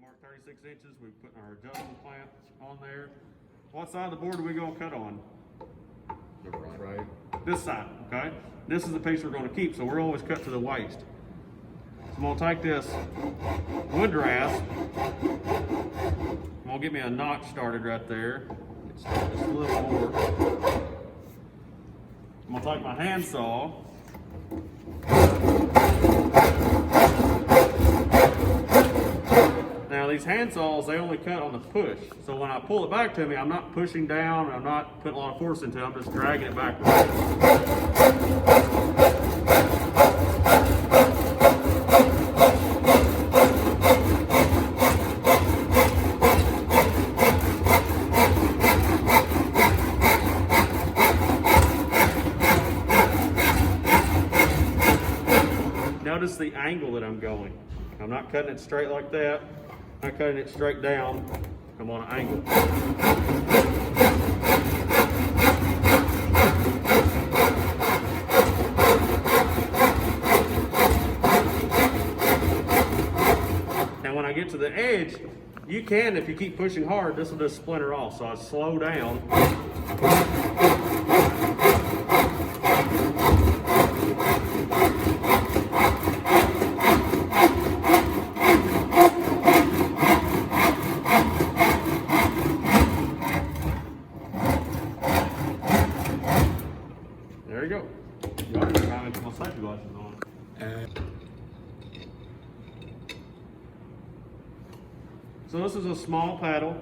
marked 36 inches. We put our adjustment clamp on there. What side of the board are we going to cut on? The right. This side, okay? This is the piece we're going to keep, so we're always cut to the waist. So I'm going to take this wood rasp. I'm going to get me a notch started right there. Just a little more. I'm going to take my handsaw. Now these handsaws, they only cut on the push. So when I pull it back to me, I'm not pushing down, I'm not putting a lot of force into it, I'm just dragging it back. Notice the angle that I'm going. I'm not cutting it straight like that. I'm not cutting it straight down. I'm on an angle. Now when I get to the edge, you can, if you keep pushing hard, this will just splinter off. So I slow down. There you go. You already got my safety glasses on. So this is a small paddle.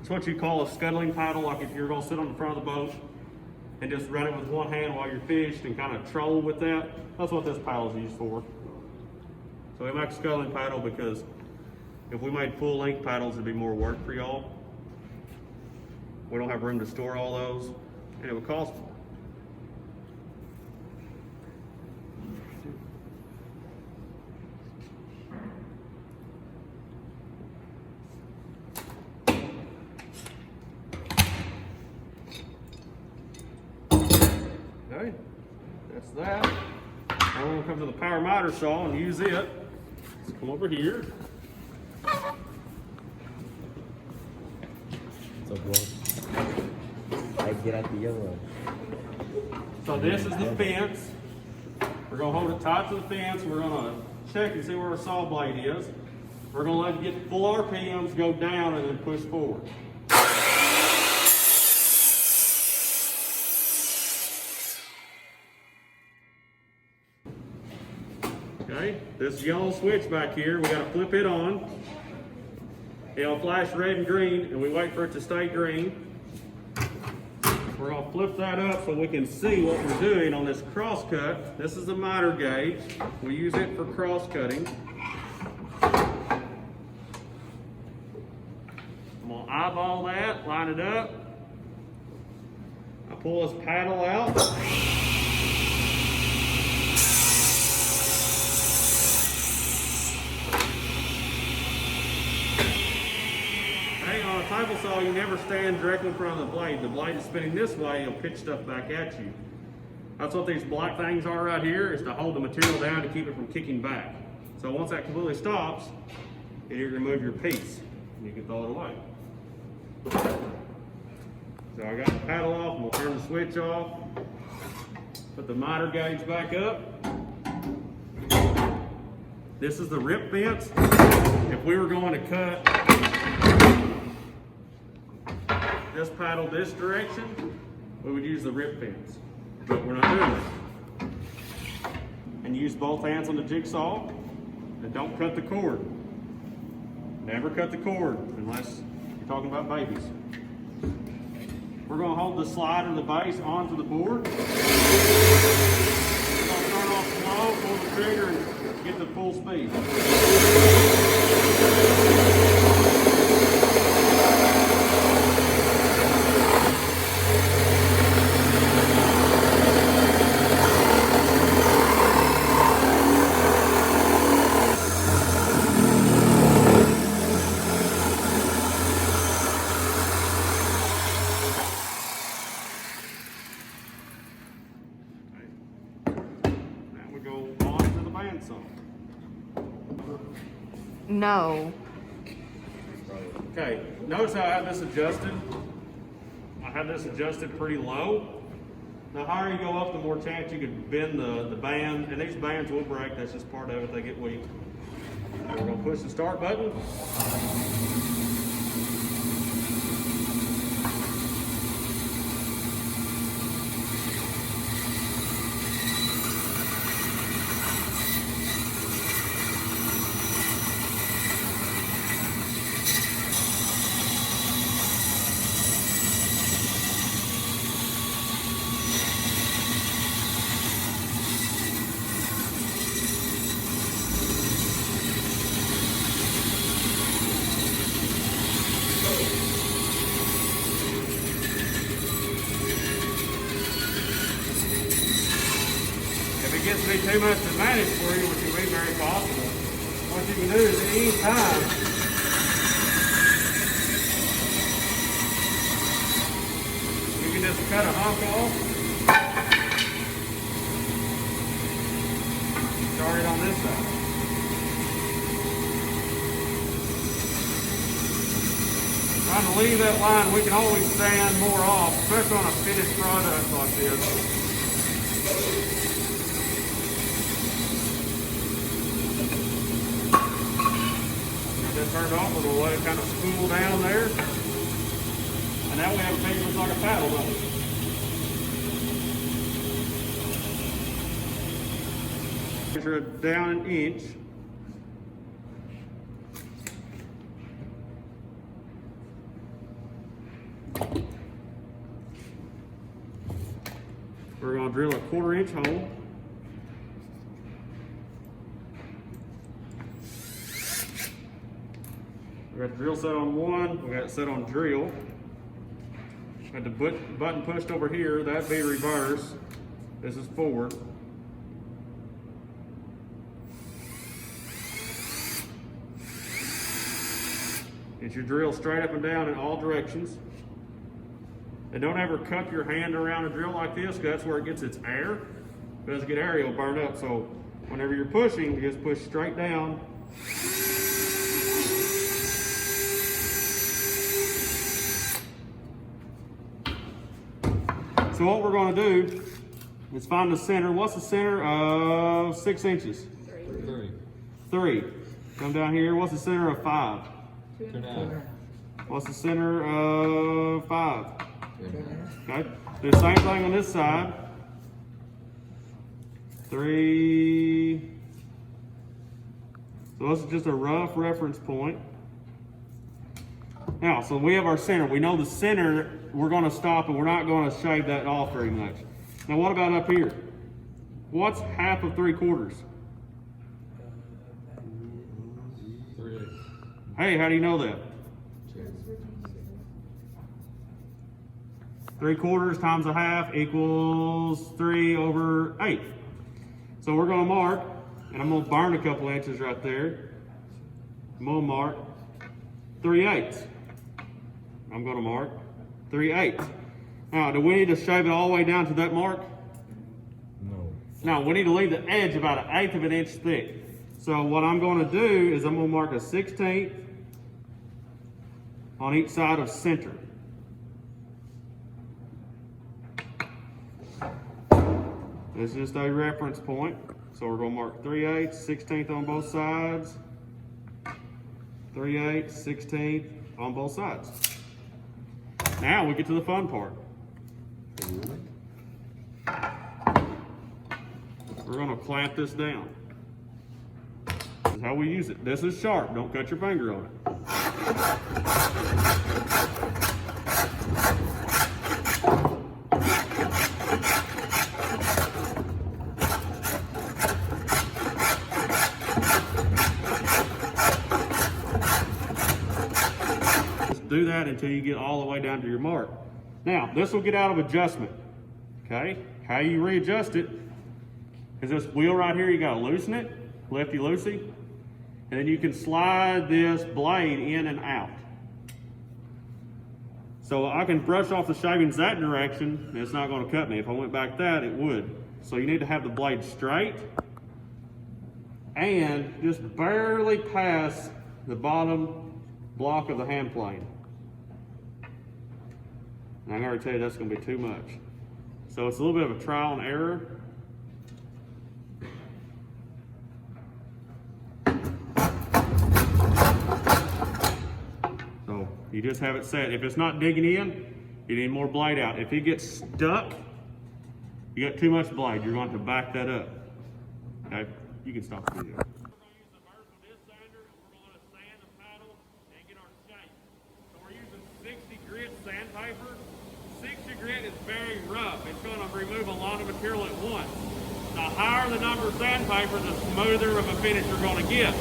It's what you call a scuttling paddle, like if you're going to sit on the front of the boat and just run it with one hand while you're fished and kind of troll with that. That's what this paddle is used for. So we make a scuttling paddle because if we made full length paddles, it'd be more work for y'all. We don't have room to store all those, and it would cost more. Okay, that's that. Now we're going to come to the power miter saw and use it. Let's come over here. So I get out the yellow. So this is the fence. We're going to hold it tight to the fence. We're going to check and see where our saw blade is. We're going to let it get full RPMs, go down, and then push forward. Okay, this yellow switch back here, we got to flip it on. It'll flash red and green, and we wait for it to stay green. We're going to flip that up so we can see what we're doing on this cross cut. This is a miter gauge. We use it for cross cutting. I'm going to eyeball that, line it up. I pull this paddle out. On a table saw, you never stand directly in front of the blade. The blade is spinning this way, it'll pitch stuff back at you. That's what these black things are right here, is to hold the material down to keep it from kicking back. So once that completely stops, you remove your piece and you can throw it away. So I got the paddle off, and we'll turn the switch off. Put the miter gauge back up. This is the rip fence. If we were going to cut this paddle this direction, we would use the rip fence, but we're not doing it. And use both hands on the jigsaw, and don't cut the cord. Never cut the cord unless you're talking about babies. We're going to hold the slide and the base onto the board. We're going to start off slow, pull the trigger, and get to full speed. Now we go on to the bandsaw. No. Okay, notice how I have this adjusted. I have this adjusted pretty low. The higher you go up, the more chance you can bend the band, and these bands will break. That's just part of it. They get weak. We're gonna push the start button. If it gets to be too much advantage for you, which can be very possible, what you can do is at any time, you can just cut a hunk off. Start it on this side. Trying to leave that line, we can always sand more off, especially on a finished product like this. Turned off, we'll let it kind of spool down there. And now we have a piece that looks like a paddle, don't we? Measure it down an inch. We're going to drill a 1/4 inch hole. We got the drill set on 1, we got it set on drill. Got the button pushed over here, that'd be reverse. This is forward. Get your drill straight up and down in all directions. And don't ever cup your hand around a drill like this, because that's where it gets its air. If it doesn't get air, it'll burn up. So whenever you're pushing, you just push straight down. So what we're going to do is find the center. What's the center of 6 inches? 3. Come down here. What's the center of 5? 2.5. What's the center of 5? 2.5. Okay. Do the same thing on this side. 3. So this is just a rough reference point. Now, so we have our center. We know the center, we're going to stop and we're not going to shave that off very much. Now, what about up here? What's half of 3/4? 3/8. Hey, how do you know that? 3/4 times a half equals 3/8. So we're going to mark, and I'm going to burn a couple inches right there. I'm going to mark 3/8. I'm going to mark 3/8. Now, do we need to shave it all the way down to that mark? No. No, we need to leave the edge about 1/8 of an inch thick. So what I'm going to do is I'm going to mark a 1/16 on each side of center. This is just a reference point. So we're going to mark 3/8, 1/16 on both sides. 3/8, 1/16 on both sides. Now we get to the fun part. We're going to clamp this down. This is how we use it. This is sharp. Don't cut your finger on it. Do that until you get all the way down to your mark. Now, this will get out of adjustment. Okay? How you readjust it is this wheel right here, you gotta loosen it, lefty-loosey, and then you can slide this blade in and out. So I can brush off the shavings that direction, and it's not gonna cut me. If I went back that, it would. So you need to have the blade straight and just barely past the bottom block of the hand plane. And I already tell you that's going to be too much. So it's a little bit of a trial and error. So you just have it set. If it's not digging in, you need more blade out. If it gets stuck, you got too much blade. You're going to have to back that up. Okay, you can stop the video. Sandpaper. 60 grit is very rough. It's going to remove a lot of material at once. The higher the number of sandpaper, the smoother of a finish you're going to get.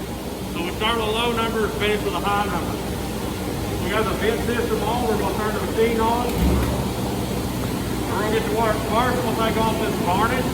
So we start with a low number and finish with a high number. We got the vent system on. We're going to turn the machine on. We're going to get to work. First, we'll take off this varnish.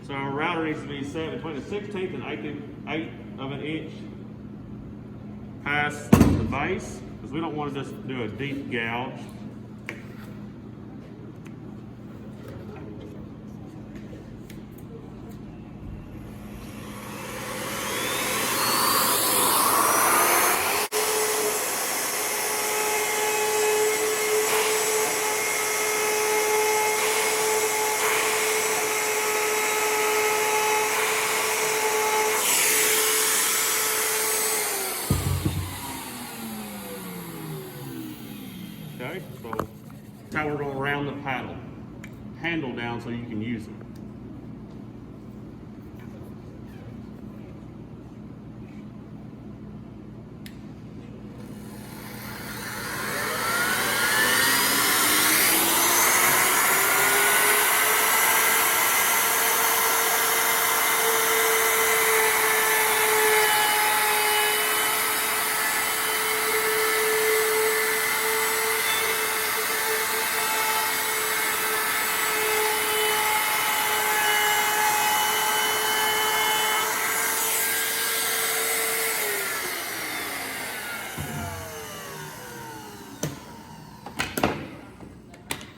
So our router needs to be set between the 16th and 8th of an inch past the base, because we don't want to just do a deep gouge. Okay, so that's how we're going to round the handle down so you can use it.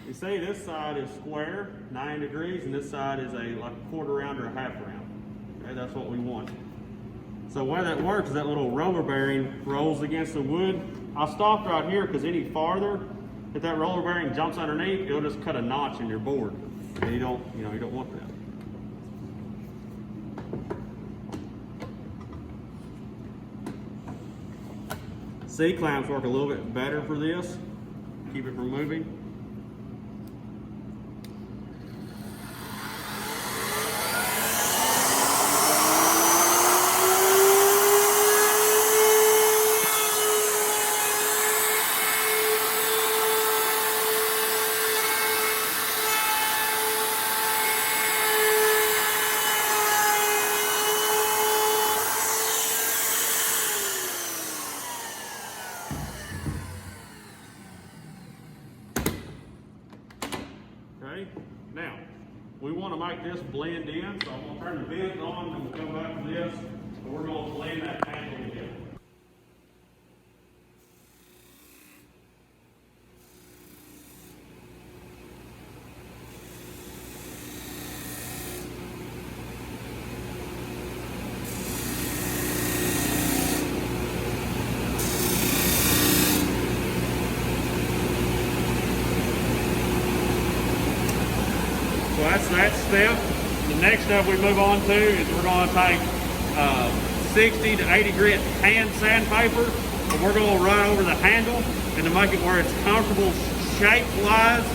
You see this side is square, 90 degrees, and this side is like a quarter round or a half round. Okay, that's what we want. So the way that works is that little roller bearing rolls against the wood. I stopped right here because any farther, if that roller bearing jumps underneath, it'll just cut a notch in your board. And you don't want that. C-clamps work a little bit better for this. Keep it from moving. Okay, now we want to make this blend in, so I'm going to turn the vent on and we'll come back to this, but we're going to blend that panel together. So that's that step. The next step we move on to is we're going to take 60 to 80 grit hand sandpaper, and we're going to run over the handle and to make it where it's comfortable shape-wise.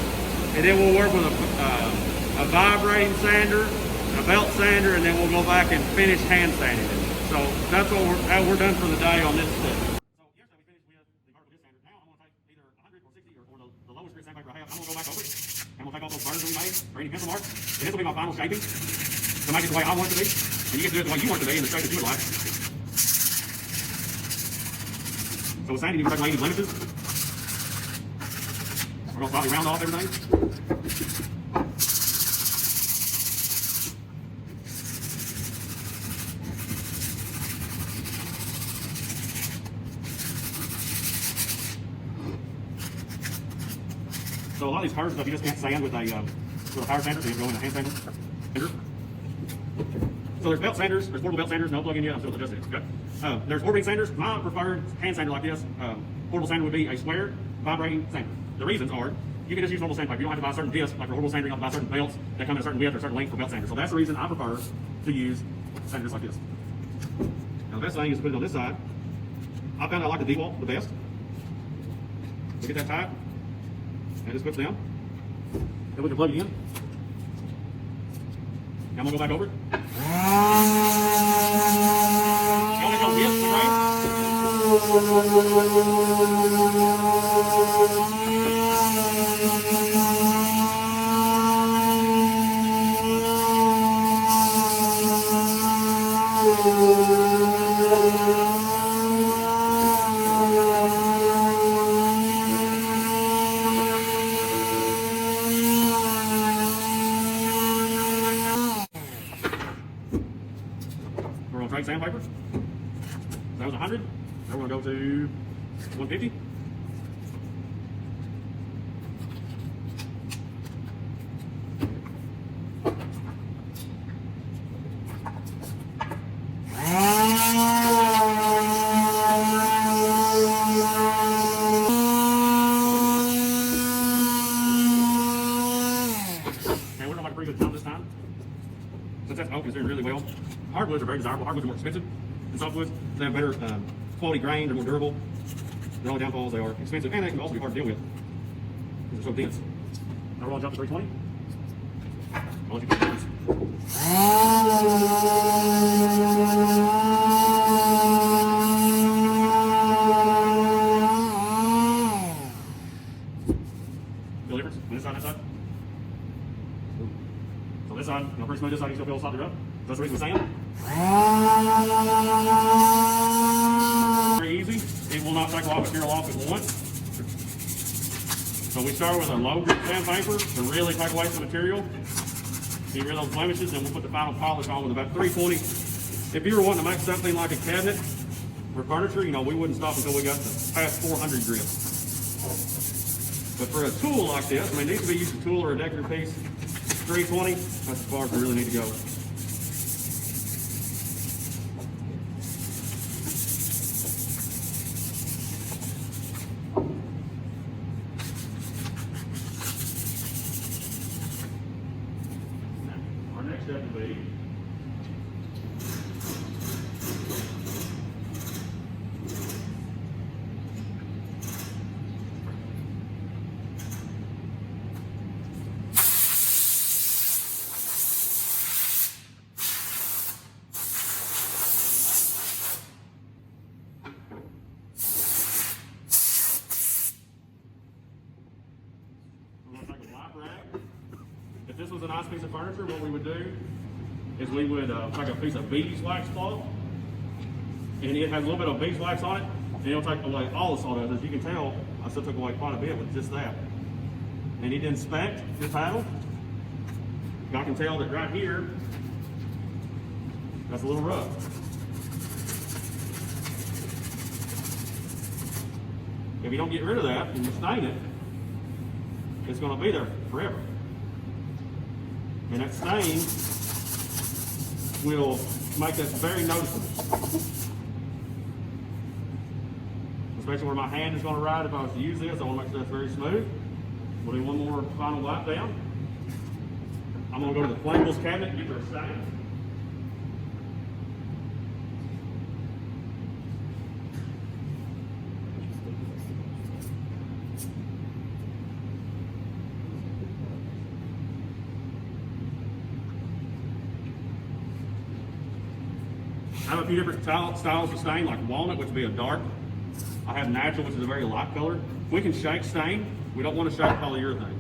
And then we'll work with a vibrating sander, a belt sander, and then we'll go back and finish hand sanding it. So that's what we're done for the day on this step. So yesterday we finished with the vertical disc sander. Now I'm going to take either 100 or 60 or the lowest grit sandpaper I have. I'm going to go back over it. I'm going to take off those burrs we made, or any pencil marks, and this will be my final shaping to make it the way I want it to be. And you get to do it the way you want it to be in the shape that you would like. So with sanding, you can take away any blemishes. We're going to slightly round off everything. So a lot of these curves stuff you just can't sand with a power sander, so you have to go in a hand sander. So there's belt sanders, there's portable belt sanders, no plug-in yet, I'm still adjusting it. Okay. There's orbiting sanders. My preferred hand sander like this, portable sander would be a square vibrating sander. The reasons are, you can just use normal sandpaper. You don't have to buy certain discs, like for portable sandering, you have to buy certain belts that come in a certain width or a certain length for belt sanders. So that's the reason I prefer to use sanders like this. Now the best thing is to put it on this side. I found I like the D-wall the best. So get that tight. And just puts down. Then we can plug it in. Now I'm gonna go back over it. You only go width, We're going to trade sandpaper. That was 100. Now we're going to go to 150. Okay, we're going to make a pretty good time this time. Since that oak is doing really well. Hardwoods are very desirable. Hardwoods are more expensive than softwoods. They have better quality grain. They're more durable. Their only downfalls, they are expensive, and they can also be hard to deal with because they're so dense. Now we're going to jump to 320. I'll let you do this. Feel the difference on this side and that side? So this side, pretty smooth. This side, you still feel slightly rough. That's the reason we're saying. Very easy. It will not take a lot of material off at once. So we start with a low grit sandpaper to really take away some material, get rid of those blemishes, and we'll put the final polish on with about 320. If you were wanting to make something like a cabinet for furniture, we wouldn't stop until we got to past 400 grit. But for a tool like this, it needs to be used a tool or a decorative piece. 320, that's as far as we really need to go. Our next step will be if this was a nice piece of furniture, what we would do is we would take a piece of beeswax cloth, and it has a little bit of beeswax on it, and it'll take away all the sawdust. As you can tell, I still took away quite a bit with just that. And you inspect your paddle, I can tell that right here, that's a little rough. If you don't get rid of that and you stain it, it's going to be there forever. And that stain will make that very noticeable. Especially where my hand is going to ride. If I was to use this, I want to make sure that's very smooth. We'll do one more final wipe down. I'm going to go to the flammable cabinet and get their stain. I have a few different styles of stain, like walnut, which would be a dark. I have natural, which is a very light color. We can shake stain. We don't want to shake polyurethane.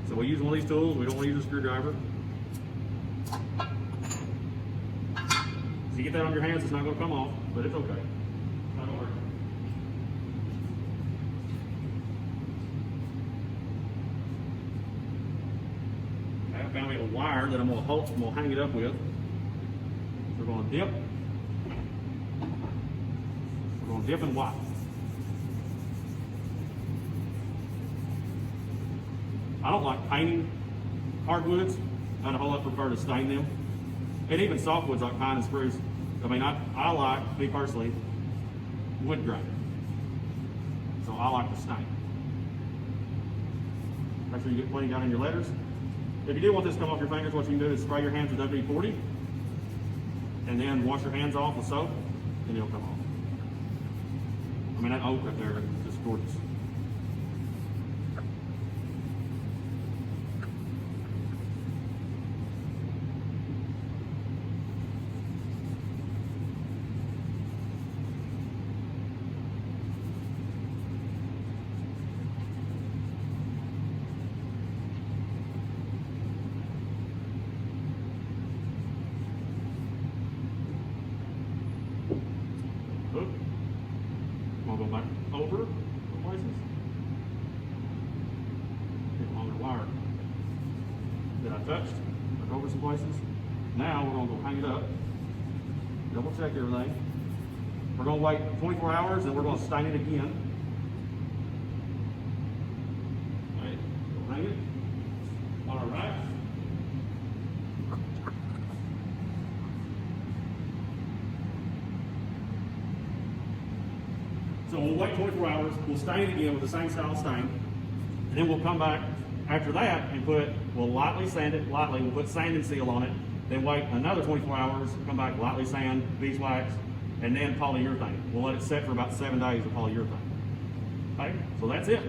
So we use one of these tools. We don't want to use a screwdriver. So you get that on your hands, it's not going to come off, but it's okay. It's not going to hurt. I found me a wire that I'm going to hang it up with. We're going to dip. We're going to dip and wipe. I don't like painting hardwoods. I'd a whole lot prefer to stain them. And even softwoods like pine and spruce. I mean, I like, me personally, wood grain. So I like to stain. Make sure you get plenty down in your letters. If you do want this to come off your fingers, what you can do is spray your hands with WD-40 and then wash your hands off with soap and it'll come off. I mean, that oak right there is just gorgeous. I'll go back over some places. Get along the wire that I touched, back over some places. Now we're going to go hang it up, double check everything. We're going to wait 24 hours and we're going to stain it again. Okay, go hang it. All right. So we'll wait 24 hours, we'll stain it again with the same style stain, and then we'll come back after that and we'll lightly sand it, we'll put sand and seal on it, then wait another 24 hours, come back, lightly sand, beeswax, and then polyurethane. We'll let it set for about 7 days of polyurethane. Okay, so that's it.